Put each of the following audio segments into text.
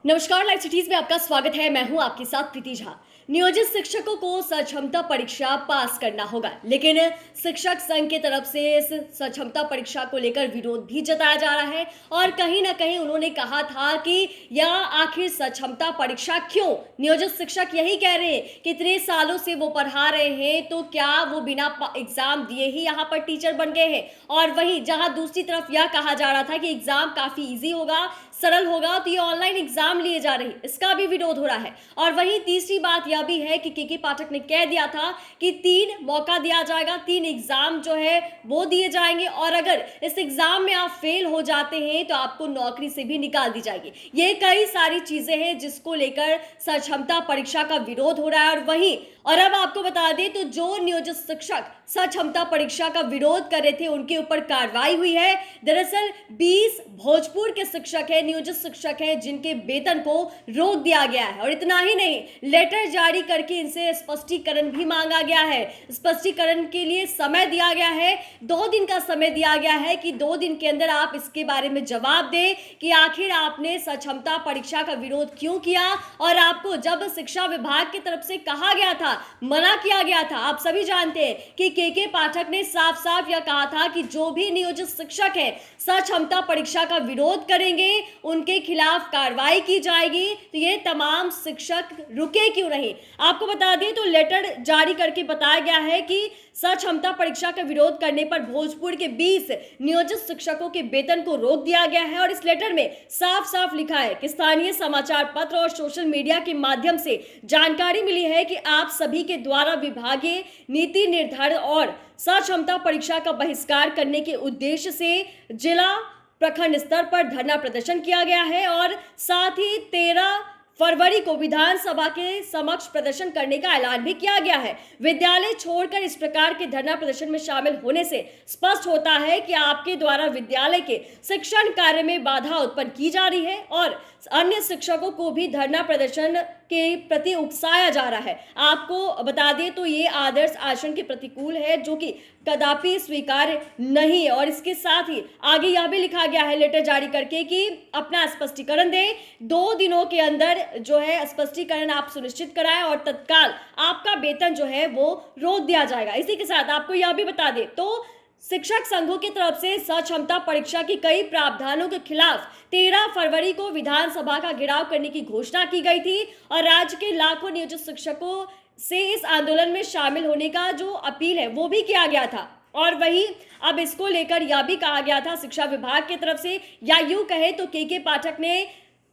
नमस्कार, live cities में आपका स्वागत है। मैं हूं आपके साथ प्रीति झा। नियोजित शिक्षकों को सक्षमता परीक्षा पास करना होगा, लेकिन शिक्षक संघ की तरफ से इस सक्षमता परीक्षा को लेकर विरोध भी जताया जा रहा है और कहीं ना कहीं उन्होंने कहा था कि यह आखिर सक्षमता परीक्षा क्यों। नियोजित शिक्षक यही कह रहे हैं कि इतने सालों से वो पढ़ा रहे हैं, तो क्या वो बिना एग्जाम दिए ही यहाँ पर टीचर बन गए हैं। और वहीं जहां दूसरी तरफ यह कहा जा रहा था कि एग्जाम काफी इजी होगा, सरल होगा, तो ये ऑनलाइन एग्जाम लिए जा रहे हैं, इसका भी विरोध हो रहा है। और वहीं तीसरी बात यह भी है कि के पाठक ने कह दिया था कि 3 मौका दिया जाएगा, 3 एग्जाम जो है वो दिए जाएंगे और अगर इस एग्जाम में आप फेल हो जाते हैं तो आपको नौकरी से भी निकाल दी जाएगी। ये कई सारी चीजें हैं जिसको लेकर सक्षमता परीक्षा का विरोध हो रहा है। और अब आपको बता दें तो जो नियोजित शिक्षक सक्षमता परीक्षा का विरोध कर रहे थे उनके ऊपर कार्रवाई हुई है। दरअसल 20 भोजपुर के शिक्षक है, नियोजित शिक्षक है, जिनके वेतन को रोक दिया गया है। और इतना ही नहीं, लेटर जारी करके इनसे स्पष्टीकरण भी मांगा गया है। स्पष्टीकरण के लिए समय दिया गया है, 2 दिन का समय दिया गया है कि 2 दिन के अंदर आप इसके बारे में जवाब दें कि आखिर आपने सक्षमता परीक्षा का विरोध क्यों किया। और आपको जब शिक्षा विभाग की तरफ से कहा गया था, मना किया गया था, आप सभी जानते हैं कि के पाठक ने साफ साफ यह कहा था कि जो भी नियोजित शिक्षक है सक्षमता परीक्षा का विरोध करेंगे उनके खिलाफ कार्रवाई की जाएगी। तो ये तमाम शिक्षक रुके क्यों नहीं। आपको बता दें तो लेटर जारी करके बताया गया है कि सक्षमता परीक्षा का विरोध करने पर भोजपुर के 20 नियोजित शिक्षकों के वेतन को रोक दिया गया है। और इस लेटर में साफ साफ लिखा है कि स्थानीय समाचार पत्र और सोशल मीडिया के माध्यम से जानकारी मिली है कि आप सभी के द्वारा विभागीय नीति निर्धारण और सक्षमता परीक्षा का बहिष्कार करने के उद्देश्य से जिला प्रखंड स्तर पर धरना प्रदर्शन किया गया है और साथ ही 13 फरवरी को विधानसभा के समक्ष प्रदर्शन करने का ऐलान भी किया गया है। विद्यालय छोड़कर इस प्रकार के धरना प्रदर्शन में शामिल होने से स्पष्ट होता है कि आपके द्वारा विद्यालय के शिक्षण कार्य में बाधा उत्पन्न की जा रही है और अन्य शिक्षकों को भी धरना प्रदर्शन के प्रति उकसाया जा रहा है। आपको बता दें तो ये आदर्श आचरण के प्रतिकूल है, जो कि कदापि स्वीकार्य नहीं है। और इसके साथ ही आगे यह भी लिखा गया है लेटर जारी करके कि अपना स्पष्टीकरण दें, 2 दिनों के अंदर जो है स्पष्टीकरण आप सुनिश्चित कराएं और तत्काल आपका वेतन जो है वो रोक दिया जाएगा। इसी के साथ आपको यह भी बता दें तो शिक्षक संघों की तरफ से सक्षमता परीक्षा की कई प्रावधानों के खिलाफ 13 फरवरी को विधानसभा का घेराव करने की घोषणा की गई थी और राज्य के लाखों नियोजित शिक्षकों से इस आंदोलन में शामिल होने का जो अपील है वो भी किया गया था। और वही अब इसको लेकर यह भी कहा गया था शिक्षा विभाग की तरफ से, या यूं कहे तो के पाठक ने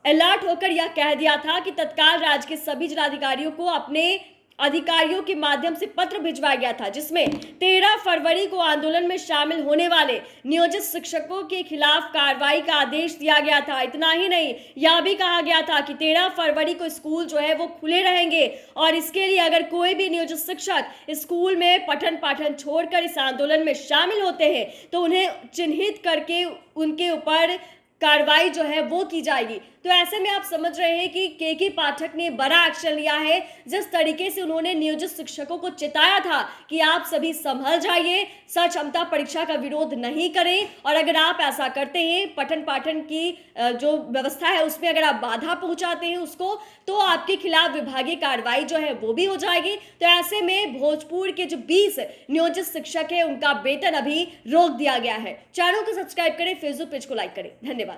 अलर्ट होकर यह कह दिया था कि तत्काल राज्य के सभी जिलाधिकारियों को अपने अधिकारियों के माध्यम से पत्र भिजवाया गया था, जिसमें 13 फरवरी को आंदोलन में शामिल होने वाले नियोजित शिक्षकों के खिलाफ कार्रवाई का आदेश दिया गया था। इतना ही नहीं, यह भी कहा गया था कि 13 फरवरी को स्कूल जो है वो खुले रहेंगे और इसके लिए अगर कोई भी नियोजित शिक्षक स्कूल में पठन पाठन छोड़कर इस आंदोलन में शामिल होते हैं तो उन्हें चिन्हित करके उनके ऊपर कार्रवाई जो है वो की जाएगी। तो ऐसे में आप समझ रहे हैं कि के पाठक ने बड़ा एक्शन लिया है। जिस तरीके से उन्होंने नियोजित शिक्षकों को चिताया था कि आप सभी संभल जाइए, सक्षमता परीक्षा का विरोध नहीं करें और अगर आप ऐसा करते हैं, पठन पाठन की जो व्यवस्था है उसमें अगर आप बाधा पहुंचाते हैं उसको, तो आपके खिलाफ विभागीय कार्रवाई जो है वो भी हो जाएगी। तो ऐसे में भोजपुर के जो 20 नियोजित शिक्षक है उनका वेतन अभी रोक दिया गया है। चैनल को सब्सक्राइब करें, फेसबुक पेज को लाइक करें। धन्यवाद।